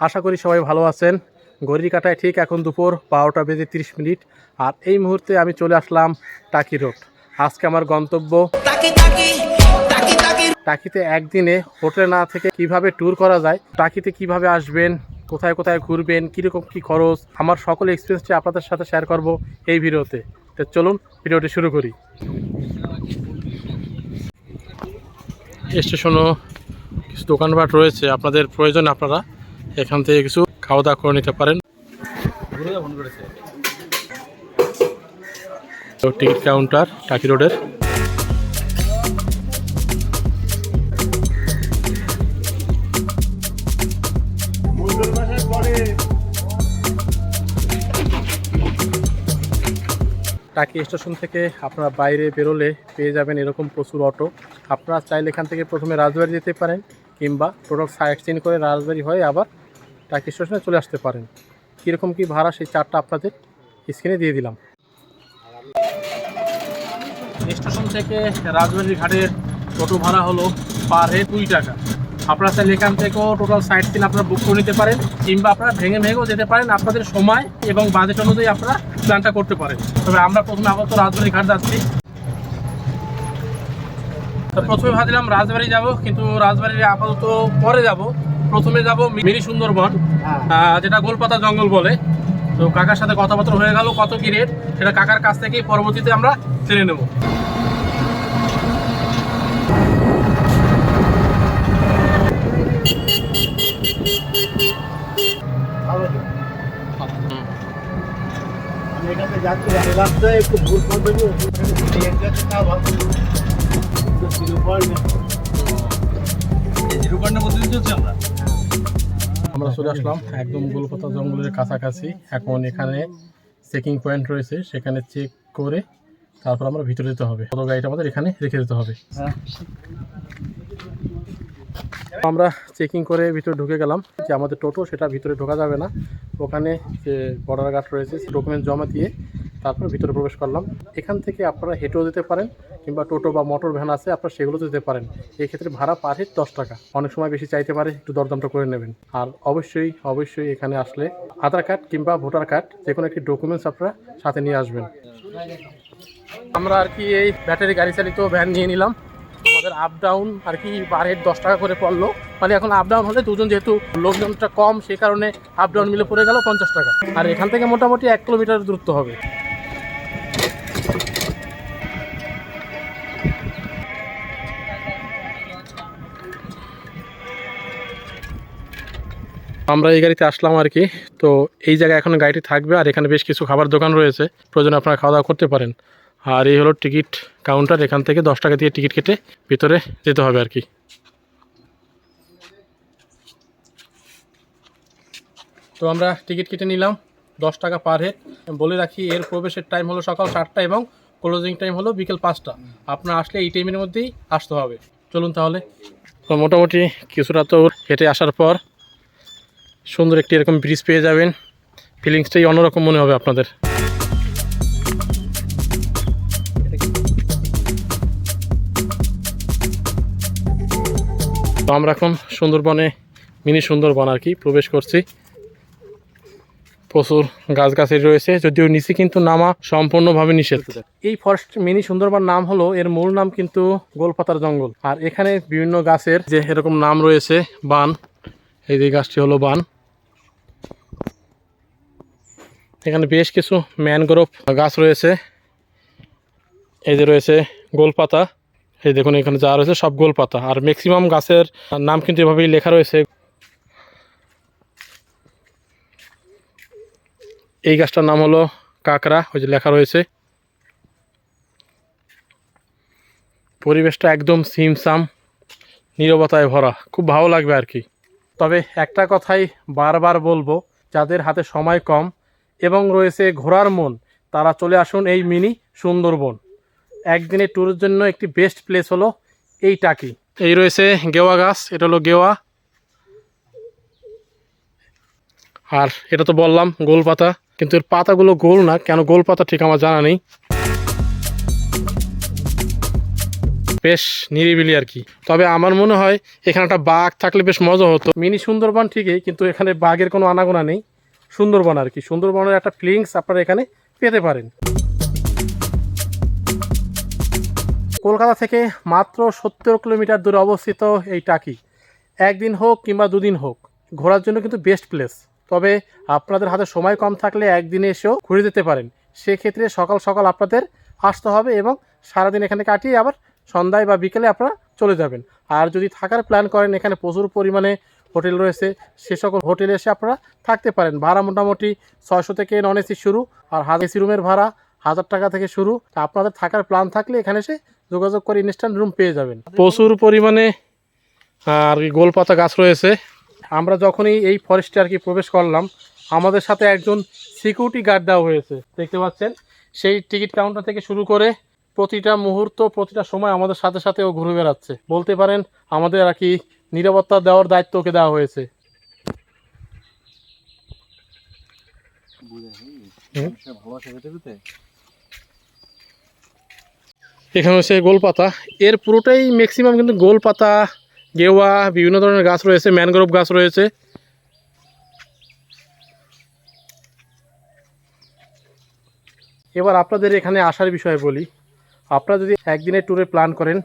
আশা করি সবাই ভালো আছেন। ঘড়ির কাঁটায় ঠিক এখন দুপুর 12:30 আর এই মুহূর্তে আমি চলে আসলাম টাকি রোড। আজকে আমার গন্তব্য টাকিতে। একদিনে হোটেলে না থেকে কিভাবে ট্যুর করা যায়, টাকিতে কিভাবে আসবেন, কোথায় কোথায় ঘুরবেন, কীরকম কী খরচ, আমার সকল এক্সপিরিয়েন্সটি আপনাদের সাথে শেয়ার করব এই ভিডিওতে। তো চলুন ভিডিওটি শুরু করি। স্টেশনও কিছু দোকানপাট রয়েছে, আপনাদের প্রয়োজন আপনারা এখান থেকে কিছু খাওয়া দাওয়া করে নিতে পারেন। টিকিট কাউন্টার টাকি রোডের। টাকি স্টেশন থেকে আপনারা বাইরে বেরোলে পেয়ে যাবেন এরকম প্রচুর অটো। আপনারা চাইলে এখান থেকে প্রথমে রাজবাড়ি যেতে পারেন, কিংবা টোটাল সাইট সিন করে রাজবাড়ি হয়ে আবার টাকি স্টেশনে চলে আসতে পারেন। কীরকম কী ভাড়া সেই চার্টটা আপনাদের স্ক্রিনে দিয়ে দিলাম। স্টেশন থেকে রাজবাড়ি ঘাটের টোটো ভাড়া হলো পার হেড 2 টাকা। আপনারা চাইলে এখান থেকেও টোটাল সাইট সিন আপনারা বুক করে নিতে পারেন, কিংবা আপনারা ভেঙে ভেঙেও যেতে পারেন। আপনাদের সময় এবং বাজেট অনুযায়ী আপনারা প্ল্যানটা করতে পারেন। তবে আমরা প্রথমে আপাতত রাজবাড়ি ঘাট যাচ্ছি। তো প্রথমে ভাবছিলাম রাজবাড়ি যাব, কিন্তু রাজবাড়ি আপাতত পরে যাব। প্রথমে যাব মিনি সুন্দরবন, যেটা গোলপাতা জঙ্গল বলে। তো কাকার সাথে কথাবার্তা হয়ে গেল কত কি রেট, সেটা কাকার কাছ থেকেই পরবর্তীতে আমরা জেনে নেব। আমরা চলে আসলাম একদম গোলপাতা জঙ্গলের কাছাকাছি। এখন এখানে চেকিং পয়েন্ট রয়েছে, সেখানে চেক করে তারপর আমরা ভিতরে যেতে হবে। টোটো গাড়িটা আমাদের এখানে রেখে যেতে হবে। আমরা চেকিং করে ভিতরে ঢুকে গেলাম। যে আমাদের টোটো, সেটা ভিতরে ঢোকা যাবে না। ওখানে যে বর্ডার গার্ড রয়েছে, ডকুমেন্ট জমা দিয়ে তারপর ভিতরে প্রবেশ করলাম। এখান থেকে আপনারা হেঁটেও যেতে পারেন, কিংবা টোটো বা মোটর ভ্যান আছে, আপনারা সেগুলোতে যেতে পারেন। এই ক্ষেত্রে ভাড়া পার হেড 10 টাকা। অনেক সময় বেশি চাইতে পারে, একটু দরদামটা করে নেবেন। আর অবশ্যই এখানে আসলে আধার কার্ড কিংবা ভোটার কার্ড, যে কোনো একটি ডকুমেন্টস আপনারা সাথে নিয়ে আসবেন। আমরা আর কি এই ব্যাটারি গাড়ি চালিত ভ্যান নিয়ে নিলাম। আমাদের আপ ডাউন আর কি পার হেড 10 টাকা করে পড়লো। মানে এখন আপ ডাউন হলে দুজন, যেহেতু লোকজনটা কম, সেই কারণে আপ ডাউন মিলে পড়ে গেল 50 টাকা। আর এখান থেকে মোটামুটি 1 কিলোমিটার দূরত্ব হবে। আমরা এই গাড়িতে আসলাম আর কি। তো এই জায়গায় এখন গাড়িটি থাকবে, আর এখানে বেশ কিছু খাবার দোকান রয়েছে, প্রয়োজনে আপনারা খাওয়া দাওয়া করতে পারেন। আর এই হলো টিকিট কাউন্টার, এখান থেকে 10 টাকা দিয়ে টিকিট কেটে ভিতরে যেতে হবে আর কি। তো আমরা টিকিট কেটে নিলাম 10 টাকা পার হেড। বলে রাখি, এর প্রবেশের টাইম হলো সকাল 7টা এবং ক্লোজিং টাইম হলো বিকেল 5টা। আপনার আসলে এই টাইমের মধ্যেই আসতে হবে। চলুন তাহলে। তো মোটামুটি কিছুটা তো হেঁটে আসার পর সুন্দর একটি এরকম ব্রিজ পেয়ে যাবেন। ফিলিংসটাই অন্যরকম মনে হবে আপনাদের। তো আমরা এখন সুন্দরবনে, মিনি সুন্দরবন আর কি প্রবেশ করছি। প্রচুর গাছগাছালি রয়েছে, যদিও নিচে কিন্তু নামা সম্পূর্ণভাবে নিষেধ। এই ফরেস্ট মিনি সুন্দরবন নাম হলো, এর মূল নাম কিন্তু গোলপাতার জঙ্গল। আর এখানে বিভিন্ন গাছের যে এরকম নাম রয়েছে, বান। এই যে গাছটি হলো বান। এখানে বেশ কিছু ম্যানগ্রোভ গাছ রয়েছে। এই যে রয়েছে গোলপাতা, এই দেখুন এখানে যা রয়েছে সব গোলপাতা। আর ম্যাক্সিমাম গাছের নাম কিন্তু এভাবেই লেখা রয়েছে। এই গাছটার নাম হলো কাকড়া, ওই যে লেখা রয়েছে। পরিবেশটা একদম সিমসাম নীরবতায় ভরা, খুব ভালো লাগবে আর কি। তবে একটা কথাই বারবার বলবো, যাদের হাতে সময় কম এবং রয়েছে ঘোরার মন, তারা চলে আসুন এই মিনি সুন্দরবন। একদিনের ট্যুরের জন্য একটি বেস্ট প্লেস হলো এই টাকি। এই রয়েছে গেওয়া গাছ, এটা হলো গেওয়া। আর এটা তো বললাম গোলপাতা, কিন্তু এর পাতাগুলো গোল না, কেন গোলপাতা ঠিক আমার জানা নেই। বেশ নিরিবিলি আর কি। তবে আমার মনে হয় এখানে একটা বাঘ থাকলে বেশ মজা হতো। মিনি সুন্দরবন ঠিকই, কিন্তু এখানে বাঘের কোনো আনাগোনা নেই। সুন্দরবন আর কি, সুন্দরবনের একটা ফিলিংস আপনারা এখানে পেতে পারেন। কলকাতা থেকে মাত্র 70 কিলোমিটার দূরে অবস্থিত এই টাকি। একদিন হোক কিংবা দুদিন হোক, ঘোরার জন্য কিন্তু বেস্ট প্লেস। তবে আপনাদের হাতে সময় কম থাকলে একদিনে এসেও ঘুরে যেতে পারেন। সেক্ষেত্রে সকাল সকাল আপনাদের আসতে হবে এবং সারাদিন এখানে কাটিয়ে আবার সন্ধ্যায় বা বিকেলে আপনারা চলে যাবেন। আর যদি থাকার প্ল্যান করেন, এখানে প্রচুর পরিমাণে হোটেল রয়েছে, সে সকল হোটেলে এসে আপনারা থাকতে পারেন। ভাড়া মোটামুটি 600 থেকে নন এসি শুরু, আর এসি রুমের ভাড়া 1000 টাকা থেকে শুরু। আপনাদের থাকার প্ল্যান থাকলে এখানে এসে যোগাযোগ করে ইনস্ট্যান্ট রুম পেয়ে যাবেন। প্রচুর পরিমাণে আর গোলপাতা গাছ রয়েছে। আমরা যখনই এই ফরেস্টে আর কি প্রবেশ করলাম, আমাদের সাথে একজন সিকিউরিটি গার্ড দেওয়া হয়েছে, দেখতে পাচ্ছেন। সেই টিকিট কাউন্টার থেকে শুরু করে প্রতিটা মুহূর্ত, প্রতিটা সময় আমাদের সাথে সাথে ও ঘুরে বেড়াচ্ছে। বলতে পারেন আমাদের আর কি নিরাপত্তা দেওয়ার দায়িত্ব ওকে দেওয়া হয়েছে। এখানে হচ্ছে গোলপাতা, এর পুরোটাই ম্যাক্সিমাম কিন্তু গোলপাতা, গেওয়া, বিভিন্ন ধরনের গাছ রয়েছে, ম্যানগ্রোভ গাছ রয়েছে। এবার আপনাদের এখানে আসার বিষয়ে বলি। আপনারা যদি একদিনের ট্যুরে প্ল্যান করেন,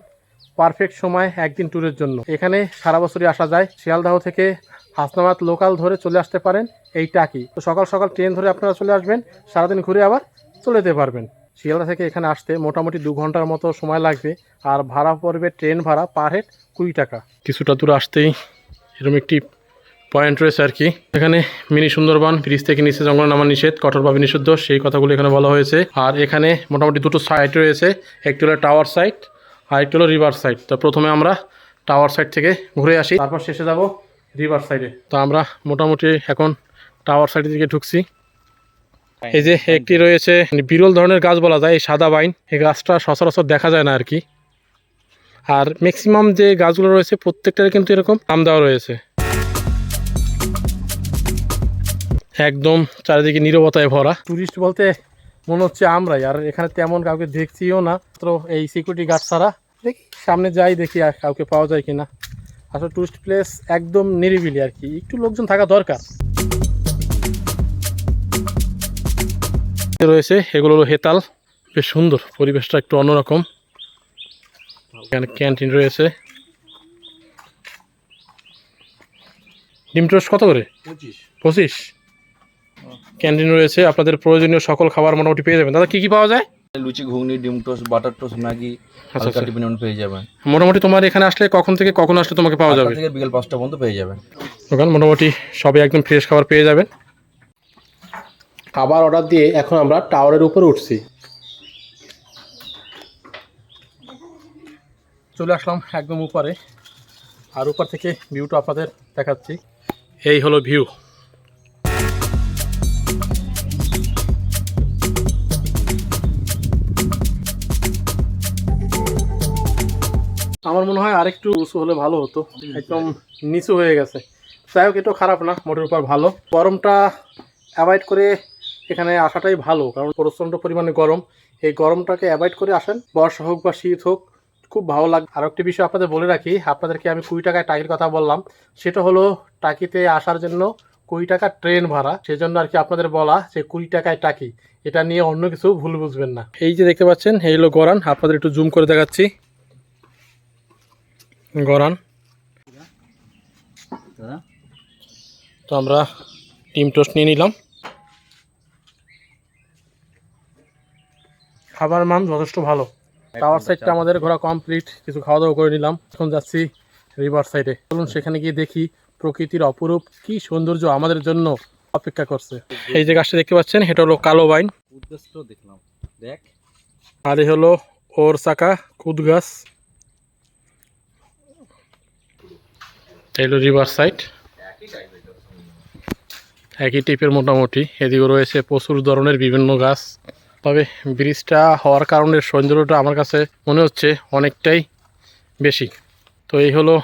পারফেক্ট সময় একদিন ট্যুরের জন্য। এখানে সারা বছরই আসা যায়। শিয়ালদাহ থেকে হাসনাবাদ লোকাল ধরে চলে আসতে পারেন এই টাকি। তো সকাল সকাল ট্রেন ধরে আপনারা চলে আসবেন, সারাদিন ঘুরে আবার চলে যেতে পারবেন। শিয়ালদা থেকে এখানে আসতে মোটামুটি 2 ঘন্টার মতো সময় লাগবে। আর ভাড়া পড়বে ট্রেন ভাড়া পার হেড 20 টাকা। কিছুটা দূর আসতেই এরকম একটি পয়েন্ট রয়েছে আর কি। এখানে মিনি সুন্দরবন, ব্রিজ থেকে নিচে জঙ্গল নামা নিষেধ, কঠোরভাবে নিষিদ্ধ, সেই কথাগুলো এখানে বলা হয়েছে। আর এখানে মোটামুটি 2টো সাইড রয়েছে, একটি হলো টাওয়ার সাইড আর একটি হলো রিভার সাইড। তো প্রথমে আমরা টাওয়ার সাইড থেকে ঘুরে আসি, তারপর শেষে যাব রিভার সাইডে। তো আমরা মোটামুটি এখন টাওয়ার সাইডের দিকে ঢুকছি। এই যে একটি রয়েছে বিরল ধরনের গাছ বলা যায়, এই সাদা বাইন। এই গাছটা সচরাচর দেখা যায় না আর কি। আর ম্যাক্সিমাম যে গাছগুলো রয়েছে প্রত্যেকটার কিন্তু এরকম নাম দেওয়া রয়েছে। একদম চারিদিকে নীরবতায় ভরা। টুরিস্ট বলতে মনে হচ্ছে আমরাই, আর এখানে তেমন কাউকে দেখছিও না, তো এই সিকিউরিটি গার্ড ছাড়া। দেখি সামনে যাই, দেখি আর কাউকে পাওয়া যায় কিনা। আসলে টুরিস্ট প্লেস একদম নিরিবিলি আর কি, একটু লোকজন থাকা দরকার। রয়েছে এগুলো হলো হেতাল, বেশ সুন্দর, পরিবেশটা একটু অন্যরকম। এখানে ক্যান্টিন রয়েছে। ডিম টোস্ট কত করে? 25। ক্যান্টিন রয়েছে, আপনাদের প্রয়োজনীয় সকল খাবার মোটামুটি পেয়ে যাবেন। দাদা কি কি পাওয়া যায়? লুচি, ঘুগনি, ডিম টোস্ট, বাটার টোস্ট, ম্যাগি, হালকা টিফিন পেয়ে যাবেন। মোটামুটি তোমার এখানে আসলে কখন থেকে কখন আসলে তোমাকে পাওয়া যাবে? থেকে বিকেল 5টা পর্যন্ত পেয়ে যাবেন। দোকান মোটামুটি সবই একদম ফ্রেশ খাবার পেয়ে যাবেন। খাবার অর্ডার দিয়ে এখন আমরা টাওয়ারের উপরে উঠছি। চলে আসলাম একদম উপরে, আর উপর থেকে ভিউটা আপনাদের দেখাচ্ছি। এই হলো ভিউ। আমার মনে হয় আরেকটু উঁচু হলে ভালো হতো, একদম নিচু হয়ে গেছে। যাই হোক, এটাও খারাপ না, মোটের উপর ভালো। গরমটা অ্যাভয়েড করে এখানে আসাটাই ভালো, কারণ প্রচণ্ড পরিমাণে গরম। এই গরমটাকে অ্যাভয়েড করে আসেন, বর্ষা হোক বা শীত হোক, খুব ভালো লাগবে। আর একটি বিষয় আপনাদের বলে রাখি, আপনাদেরকে আমি 20 টাকায় টাকির কথা বললাম, সেটা হলো টাকিতে আসার জন্য 20 টাকা ট্রেন ভাড়া। সেজন্য আর কি আপনাদের বলা যে 20 টাকায় টাকি, এটা নিয়ে অন্য কিছু ভুল বুঝবেন না। এই যে দেখতে পাচ্ছেন, এই হলো গরান, আপনাদের একটু জুম করে দেখাচ্ছি। গরান। তো আমরা ডিম টোস্ট নিয়ে নিলাম। খাবার মান যথেষ্ট ভালো। টাওয়ার সাইডটা আমাদের ঘোরা কমপ্লিট, কিছু খাওয়া দাওয়া করে নিলাম। এখন যাচ্ছি রিভার সাইডে। চলুন সেখানে গিয়ে দেখি প্রকৃতির অপরূপ কি সৌন্দর্য আমাদের জন্য অপেক্ষা করছে। এই যে গাছটা দেখতে পাচ্ছেন, এটা হলো কালো বাইন। দেখলাম, দেখ। আর এই হলো ওর চাকা কুদ গাছ। এই হলো রিভার সাইড, একই টাইপের মোটামুটি। এদিকে রয়েছে প্রচুর ধরনের বিভিন্ন গাছ। তবে ব্রিজটা হওয়ার কারণে সৌন্দর্যটা আমার কাছে মনে হচ্ছে অনেকটাই বেশি। তো এই হলো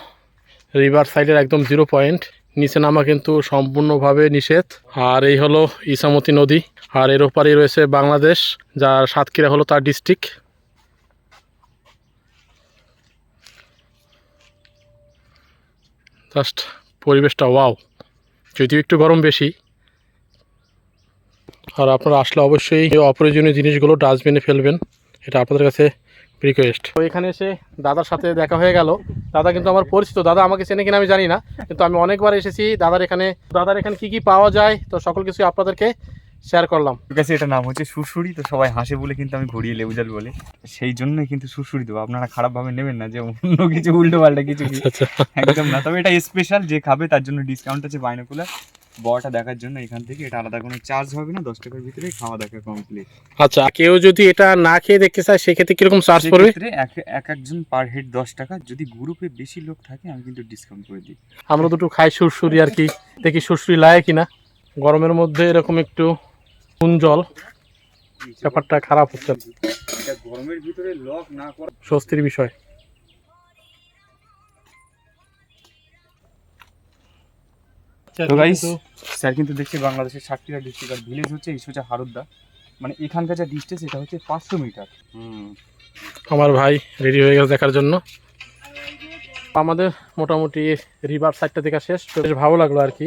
রিভার সাইডের একদম 0 পয়েন্ট, নিচে নামা কিন্তু সম্পূর্ণভাবে নিষেধ। আর এই হলো ইসামতি নদী, আর এর ওপারেই রয়েছে বাংলাদেশ, যার সাতক্ষীরা হলো তার ডিস্ট্রিক্ট। জাস্ট পরিবেশটা ওয়াও, যদিও একটু গরম বেশি। আর আপনারা আসলে অবশ্যই এই অপ্রয়োজনীয় জিনিসগুলো ডাস্টবিনে ফেলবেন, এটা আপনাদের কাছে রিকোয়েস্ট। তো এখানে এসে দাদার সাথে দেখা হয়ে গেল। দাদা কিন্তু আমার পরিচিত, দাদা আমাকে চেনে কিনা আমি জানি না, কিন্তু আমি অনেকবার এসেছি দাদার এখানে কি কি পাওয়া যায় তো সকল কিছু আপনাদেরকে শেয়ার করলাম। ঠিক আছে, এটা নাম হচ্ছে সুরসুরি। তো সবাই হাসে বলে কিন্তু আমি ঘুরিয়ে লেবু জল বলে, সেই জন্যই কিন্তু সুরসুরি দেবো। আপনারা খারাপভাবে নেবেন না যে অন্য কিছু উল্টো পাল্টা কিছু কি। আচ্ছা একদম না, তবে এটা স্পেশাল, যে খাবে তার জন্য ডিসকাউন্ট আছে বাইনোকুলার বড়টা দেখার জন্য। এখান থেকে এটা আলাদা কোনো চার্জ হবে না, 10 টাকার ভিতরে খাওয়া দেখা কমপ্লিট। আচ্ছা, কেউ যদি এটা না খেয়ে দেখতে চায় সেক্ষেত্রে কিরকম চার্জ পড়বে? একজন পার হেড 10 টাকা। যদি গ্রুপে বেশি লোক থাকে আমি কিন্তু ডিসকাউন্ট করে দিই। আমরা দুটো খাই সুরসুরি আর কি, দেখি সুরসুরি লাগে কিনা। গরমের মধ্যে এরকম একটু নুন জল, ব্যাপারটা খারাপ হচ্ছে, এটা গরমের ভিতরে লক না করা স্বস্তির বিষয়। তো গাইস, স্যার কিন্তু দেখছি বাংলাদেশের 60টা ডিস্ট্রিক্ট আর ভিলেজ হচ্ছে এই সোজা হারুদ্দা, মানে এখানকার যা ডিস্টেন্স এটা হচ্ছে 500 মিটার। আমার ভাই রেডি হয়ে গেছে দেখার জন্য। আমাদের মোটামুটি রিভার সাইডটা দেখা শেষ, বেশ ভালো লাগলো আর কি।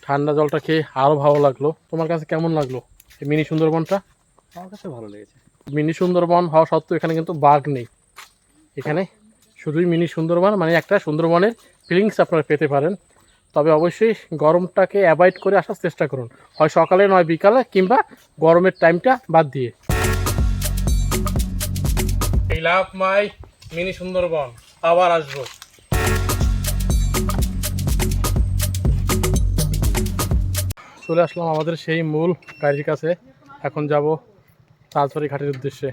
ঠান্ডা জলটা খেয়ে আরও ভালো লাগলো। তোমার কাছে কেমন লাগলো এই মিনি সুন্দরবনটা? আমার কাছে ভালো লেগেছে। মিনি সুন্দরবন হওয়া সত্ত্বেও এখানে কিন্তু বাঘ নেই, এখানে শুধুই মিনি সুন্দরবন, মানে একটা সুন্দরবনের ফিলিংস আপনারা পেতে পারেন। তবে অবশ্যই গরমটাকে অ্যাভয়েড করে আসার চেষ্টা করুন, হয় সকালে নয় বিকালে, কিংবা গরমের টাইমটা বাদ দিয়ে। এই লাভ মাই মিনি সুন্দরবন, আবার আসবো। চলে আসলাম আমাদের সেই মূল গাড়ির কাছে, এখন যাব রাজবাড়ি ঘাটের উদ্দেশ্যে।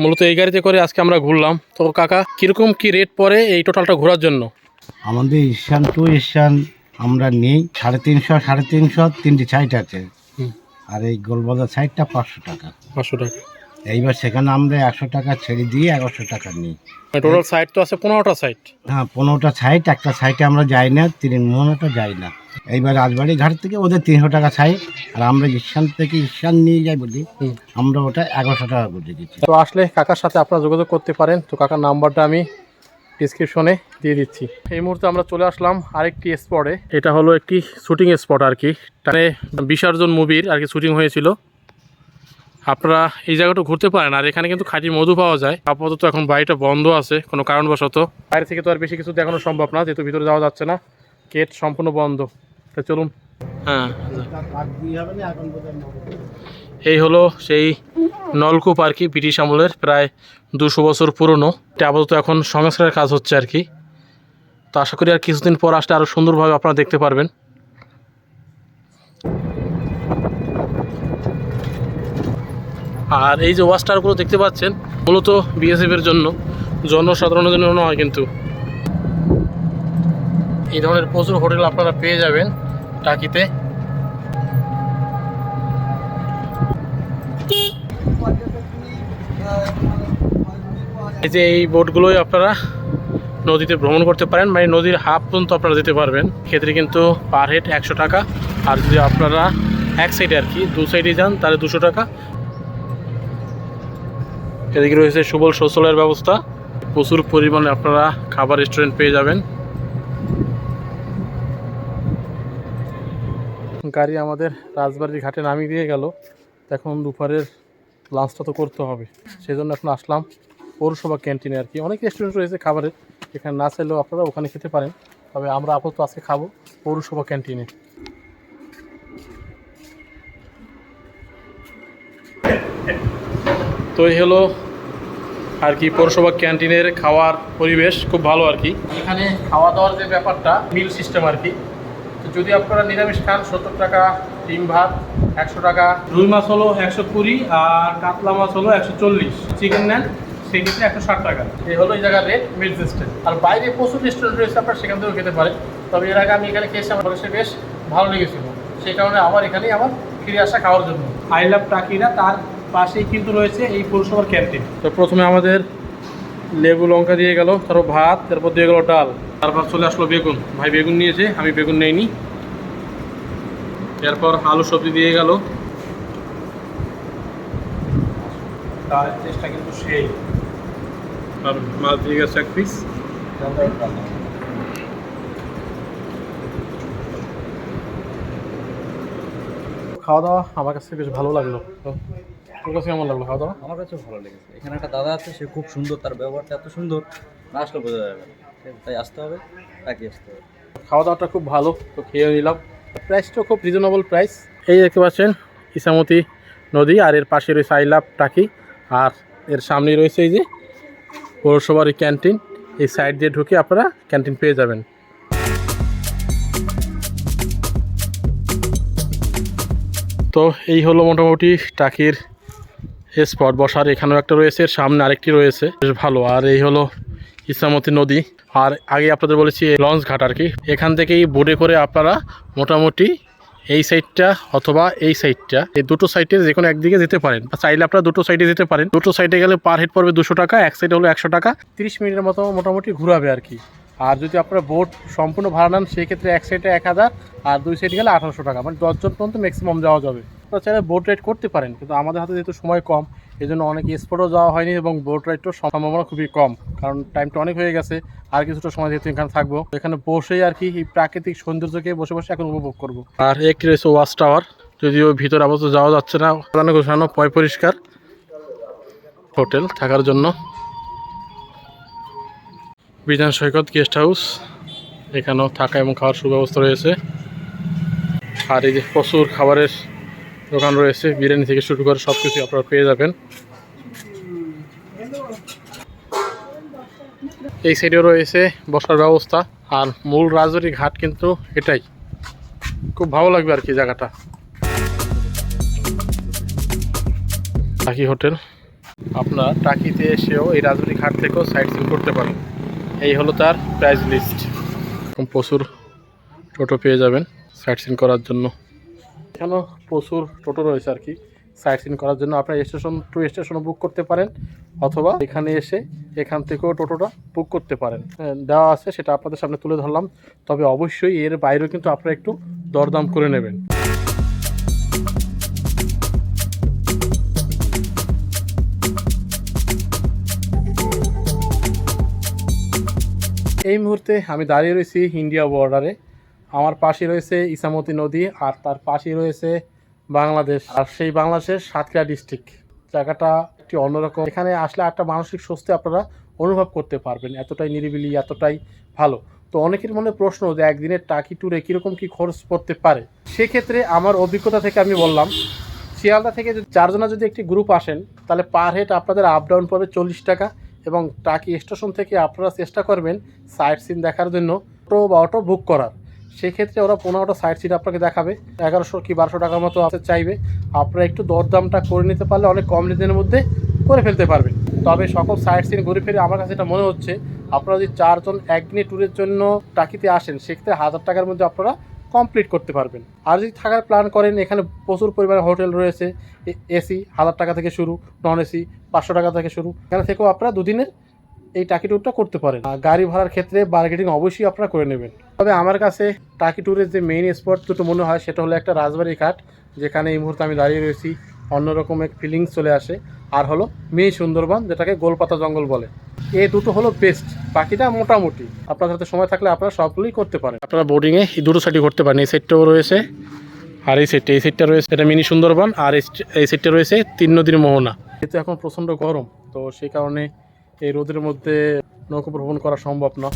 মূলত এই গাড়িতে করে আজকে আমরা ঘুরলাম। তো কাকা, কিরকম কি রেট পড়ে এই টোটালটা ঘোরার জন্য? আমাদের ঈশান টু ঈশান আমরা নেই 350 তিনটি সাইট আছে। আর এই গোলবাজার সাইটটা 500 টাকা। 500 টাকা। এইবার সেখানে আমরা 100 টাকা ছেড়ে দিয়ে 1100 টাকা নিই। টোটাল সাইট তো আছে 15টা সাইট। হ্যাঁ, 15টা সাইট, একটা সাইটে আমরা যাই না, 3 মনেটা যাই না। এইবার রাজবাড়ি ঘাট থেকে ওদের 300 টাকা সাইট, আর আমরা ঈশান থেকে ঈশান নিয়ে যাই বলি, আমরা ওটা 1100 টাকা করে দিচ্ছি। তো আসলে কাকার সাথে আপনারা যোগাযোগ করতে পারেন। তো কাকার নাম্বারটা আমি ডিসক্রিপশনে দিয়ে দিচ্ছি। এই মুহূর্তে আমরা চলে আসলাম আরেকটি স্পটে। এটা হলো একটি শুটিং স্পট আর কি, মানে বিসর্জন মুভির আর কি শুটিং হয়েছিল। আপনারা এই জায়গাটা ঘুরতে পারেন। আর এখানে কিন্তু খাঁটি মধু পাওয়া যায়। আপাতত এখন বাড়িটা বন্ধ আছে কোনো কারণবশত, বাইরে থেকে তো আর বেশি কিছু দেখানো সম্ভব না, যেহেতু ভিতরে যাওয়া যাচ্ছে না, গেট সম্পূর্ণ বন্ধ। তো চলুন। হ্যাঁ, এই হলো সেই নলকূপ আর কি, ব্রিটিশ আমলের, প্রায় 200 বছর পুরনো। এটা আপাতত এখন সংস্কারের কাজ হচ্ছে আর কি। তো আশা করি আর কিছুদিন পর আসলে আরও সুন্দরভাবে আপনারা দেখতে পারবেন। আর এই যে ওয়াচ টাওয়ারগুলো দেখতে পাচ্ছেন, মূলত বিএসএফ এর জন্য, জনসাধারণের জন্য নয়। কিন্তু এই ধরনের প্রচুর হোটেল আপনারা পেয়ে যাবেন টাকিতে। এই যে এই বোটগুলোই আপনারা নদীতে ভ্রমণ করতে পারেন, মানে নদীর হাফ পর্যন্ত আপনারা যেতে পারবেন। ক্ষেত্রে কিন্তু পার হেড 100 টাকা। আর যদি আপনারা এক সাইডে আর কি 2 সাইডে যান তাহলে 200 টাকা। এদিকে রয়েছে সুবল শৌচালয়ের ব্যবস্থা, প্রচুর পরিমাণে আপনারা খাবার রেস্টুরেন্ট পেয়ে যাবেন। গাড়ি আমাদের রাজবাড়ির ঘাটে নামিয়ে দিয়ে গেল। এখন দুপুরের লাঞ্চটা তো করতে হবে, সেজন্য এখন আসলাম পৌরসভা ক্যান্টিনে আর কি। অনেক রেস্টুরেন্ট রয়েছে খাবারের, এখানে না চাইলেও আপনারা ওখানে খেতে পারেন। তবে আমরা আপাতত আজকে খাবো পৌরসভা ক্যান্টিনে। তো এই হলো আর কি পৌরসভা ক্যান্টিনের খাওয়ার পরিবেশ, খুব ভালো আর কি। এখানে খাওয়া দাওয়ার যে ব্যাপারটা, মিল সিস্টেম আর কি। তো যদি আপনারা নিরামিষ খান 70 টাকা, ডিম ভাত 100 টাকা, রুই মাছ হলো 120, আর কাতলা মাছ হলো 140, চিকেন নেন সেক্ষেত্রে 160 টাকা। এই হলো এই জায়গার রেট, মিল সিস্টেম। আর বাইরে প্রচুর রেস্টুরেন্ট রয়েছে, আপনারা সেখান থেকেও খেতে পারেন। তবে এর আগে আমি এখানে খেয়েছি, আমার কাছে বেশ ভালো লেগেছিল, সেই কারণে আবার এখানেই আমার ফিরে আসা খাওয়ার জন্য। আই লাভ টাকিরা, তার পাশেই কিন্তু রয়েছে এই পৌরসভার ক্যান্টিন। তো প্রথমে আমাদের লেবু লঙ্কা দিয়ে গেল, তারপর ভাত, তারপর দিয়ে গেল ডাল, তারপর চলে আসলো বেগুন। ভাই বেগুন নিয়েছে, আমি বেগুন নেইনি। এরপর আলু সবজি দিয়ে গেল। তার টেস্টটা কিন্তু সেই আর মাছ দিয়ে গেছে এক পিস। খাওয়া দাওয়া আমার কাছে বেশ ভালো লাগলো। তো তোর কাছে কেমন লাগলো খাওয়া দাওয়া? আমার কাছে ভালো লেগেছে। এখানে একটা দাদা আছে, সে খুব সুন্দর, তার ব্যবহারটা এত সুন্দর, না আসলে বোঝা যাবে না। তাই আসতে হবে, তাকে আসতে হবে। খাওয়া দাওয়াটা খুব ভালো, তো খেয়ে নিলাম। প্রাইসটাও খুব রিজনেবল প্রাইস। এই দেখতে পাচ্ছেন ইছামতি নদী, আর এর পাশে রয়েছে আই লাভ টাকি, আর এর সামনেই রয়েছে এই যে পৌরসভার ক্যান্টিন। এই সাইড দিয়ে ঢুকে আপনারা ক্যান্টিন পেয়ে যাবেন। তো এই হলো মোটামুটি টাকির স্পট বসার। এখানেও একটা রয়েছে, সামনে আরেকটি রয়েছে, বেশ ভালো। আর এই হলো ইছামতি নদী। আর আগে আপনাদের বলেছি লঞ্চ ঘাট আর কি, এখান থেকেই বোটে করে আপনারা মোটামুটি এই সাইডটা অথবা এই সাইডটা, এই দুটো সাইডে যে কোনো একদিকে যেতে পারেন। চাইলে আপনারা দুটো সাইডে যেতে পারেন। দুটো সাইডে গেলে পার হেড পড়বে 200 টাকা, এক সাইডে হলো 100 টাকা। 30 মিনিটের মতো মোটামুটি ঘুরাবে আর কি। আর যদি আপনারা বোট সম্পূর্ণ ভাড়া নেন সেই ক্ষেত্রে এক সাইডে 1000 আর দুই সাইডে গেলে 1800 টাকা, মানে 10 জন পর্যন্ত ম্যাক্সিমাম যাওয়া যাবে। আপনারা চাইলে বোট রাইড করতে পারেন, কিন্তু আমাদের হাতে যেহেতু সময় কম এই জন্য অনেক স্পটও যাওয়া হয়নি এবং বোট রাইডটার সম্ভাবনা খুবই কম, কারণ টাইমটা অনেক হয়ে গেছে। আর কিছুটা সময় যেহেতু এখানে থাকবো, এখানে বসেই আর কি এই প্রাকৃতিক সৌন্দর্যকে বসে বসে এখন উপভোগ করব। আর একটি রয়েছে ওয়াচ টাওয়ার, যদিও ভিতরে আপাতত যাওয়া যাচ্ছে না, গোছানো পয় পরিষ্কার হোটেল থাকার জন্য। বিধান সৈকত গেস্ট হাউস, এখানেও থাকা এবং খাওয়ার সুব্যবস্থা রয়েছে। আর এই যে প্রচুর খাবারের দোকান রয়েছে, বিরিয়ানি থেকে শুরু করে সব কিছু আপনারা পেয়ে যাবেন। এই সাইডেও রয়েছে বসার ব্যবস্থা। আর মূল রাজবাড়ি ঘাট কিন্তু এটাই, খুব ভালো লাগবে আর কি জায়গাটা। টাকি হোটেল, আপনারা টাকিতে এসেও এই রাজবাড়ি ঘাট থেকেও সাইট সিন করতে পারেন। এই হলো তার প্রাইস লিস্ট। প্রচুর টোটো পেয়ে যাবেন সাইট সিন করার জন্য। এখানেও প্রচুর টোটো রয়েছে আর কি সাইট সিন করার জন্য। আপনারা স্টেশন টু স্টেশনও বুক করতে পারেন, অথবা এখানে এসে এখান থেকেও টোটোটা বুক করতে পারেন। দেওয়া আছে, সেটা আপনাদের সামনে তুলে ধরলাম। তবে অবশ্যই এর বাইরেও কিন্তু আপনারা একটু দরদাম করে নেবেন। এই মুহূর্তে আমি দাঁড়িয়ে রয়েছি ইন্ডিয়া বর্ডারে। আমার পাশে রয়েছে ইছামতি নদী, আর তার পাশে রয়েছে বাংলাদেশ, আর সেই বাংলাদেশের সাতক্ষীরা ডিস্ট্রিক্ট। জায়গাটা একটি অন্যরকম। এখানে আসলে একটা মানসিক স্বস্তি আপনারা অনুভব করতে পারবেন, এতটাই নিরিবিলি, এতটাই ভালো। তো অনেকের মনে প্রশ্ন যে একদিনের টাকি ট্যুরে কীরকম কী খরচ পড়তে পারে। সেক্ষেত্রে আমার অভিজ্ঞতা থেকে আমি বললাম, শিয়ালদা থেকে 4 জনা যদি একটি গ্রুপ আসেন তাহলে পার হেড আপনাদের আপ ডাউন পড়বে 40 টাকা। এবং টাকি স্টেশন থেকে আপনারা চেষ্টা করবেন সাইট সিন দেখার জন্য টোটো বা অটো বুক করার। সেক্ষেত্রে ওরা 15টা সাইট সিন আপনাকে দেখাবে, 1100 কি 1200 টাকার মতো আপনি চাইবে। আপনারা একটু দরদামটা করে নিতে পারলে অনেক কম দিনের মধ্যে করে ফেলতে পারবেন। তবে সকল সাইট সিন ঘুরে ফিরে আমার কাছে এটা মনে হচ্ছে, আপনারা যদি 4 জন একদিনের ট্যুরের জন্য টাকিতে আসেন সেক্ষেত্রে 1000 টাকার মধ্যে আপনারা কমপ্লিট করতে পারবেন। আর যদি থাকার প্ল্যান করেন, এখানে প্রচুর পরিমাণে হোটেল রয়েছে। এসি 1000 টাকা থেকে শুরু, নন এসি 500 টাকা থেকে শুরু। এখানে থেকেও আপনারা দুদিনের এই টাকি ট্যুরটা করতে পারেন। আর গাড়ি ভাড়ার ক্ষেত্রে বার্গেটিং অবশ্যই আপনারা করে নেবেন। তবে আমার কাছে টাকি ট্যুরের যে মেইন স্পট দুটো মনে হয়, সেটা হলো একটা রাজবাড়ি ঘাট, যেখানে এই মুহূর্তে আমি দাঁড়িয়ে রয়েছি, অন্যরকম এক ফিলিংস চলে আসে। আর হলো মিনি সুন্দরবন, যেটাকে গোলপাতা জঙ্গল বলে। এই দুটো হলো বেস্ট, বাকিটা মোটামুটি। আপনার হাতে সময় থাকলে আপনারা সবগুলোই করতে পারেন। আপনারা বোর্ডিংয়ে এই দুটো সাইডে করতে পারেন। এই সাইডটাও রয়েছে আর এই সাইডটা রয়েছে, এটা মিনি সুন্দরবন। আর এই সাইডটা রয়েছে 3 নদীর মোহনা। যেহেতু এখন প্রচণ্ড গরম, তো সেই কারণে এই রোদের মধ্যে নৌকা ভ্রমণ করা সম্ভব না।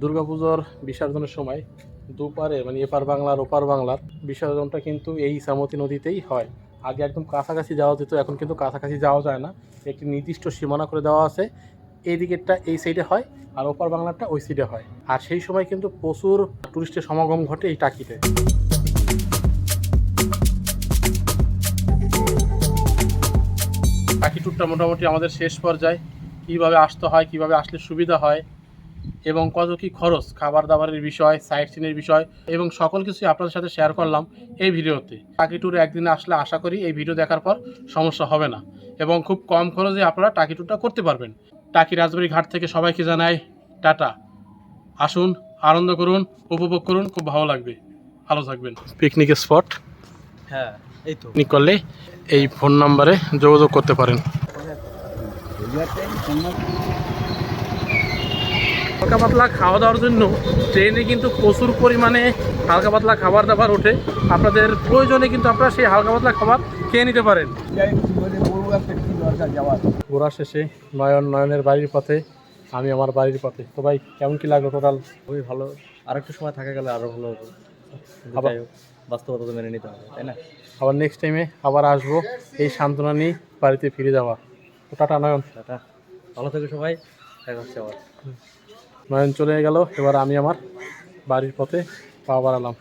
দুর্গাপুজোর বিসর্জনের সময় দুপারে, মানে এপার বাংলার ওপার বাংলার বিসর্জনটা কিন্তু এই ইছামতি নদীতেই হয়। আগে একদম কাছাকাছি যাওয়া যেত, এখন কিন্তু কাছাকাছি যাওয়া যায় না। একটি নির্দিষ্ট সীমানা করে দেওয়া আছে, এই দিকেরটা এই সাইডে হয় আর ওপার বাংলাটা ওই সাইডে হয়। আর সেই সময় কিন্তু প্রচুর টুরিস্টের সমাগম ঘটে এই টাকিতে। টাকি ট্যুরটা মোটামুটি আমাদের শেষ পর্যায়ে। কীভাবে আসতে হয়, কীভাবে আসলে সুবিধা হয় এবং কত কী খরচ, খাবার দাবারের বিষয়, সাইট সিনের বিষয় এবং সকল কিছুই আপনাদের সাথে শেয়ার করলাম এই ভিডিওতে। টাকি ট্যুরে একদিনে আসলে আশা করি এই ভিডিও দেখার পর সমস্যা হবে না এবং খুব কম খরচে আপনারা টাকি ট্যুরটা করতে পারবেন। টাকি রাজবাড়ি ঘাট থেকে সবাইকে জানাই টাটা। আসুন, আনন্দ করুন, উপভোগ করুন, খুব ভালো লাগবে। ভালো থাকবেন। পিকনিক স্পট, হ্যাঁ, এই তো পিকনিক করলে এই ফোন নাম্বারে যোগাযোগ করতে পারেন। হালকা পাতলা খাওয়া দাওয়ার জন্য ট্রেনে কিন্তু প্রচুর পরিমাণে হালকা পাতলা খাবার দাবার ওঠে। আপনাদের প্রয়োজনে কিন্তু আপনারা সেই হালকা পাতলা খাবার খেয়ে নিতে পারেন। ঘোরা শেষে নয়নের বাড়ির পথে, আমি আমার বাড়ির পথে। তো ভাই কেমন কি লাগলো টোটাল? খুবই ভালো, আর একটু সময় থাকা গেলে আরো ভালো হতো। কিন্তু আবার- যাই হোক, বাস্তবতা তো মেনে নিতে হবে, তাই না? আবার নেক্সট টাইমে আবার আসবো এই সান্ত্বনা নিয়ে বাড়িতে ফিরে যাওয়া। তো টাটা নয়ন। টাটা, ভালো থেকো সবাই, দেখা হচ্ছে আবার। নয়ন চলে গেল, এবার আমি আমার বাড়ির পথে পা বাড়ালাম।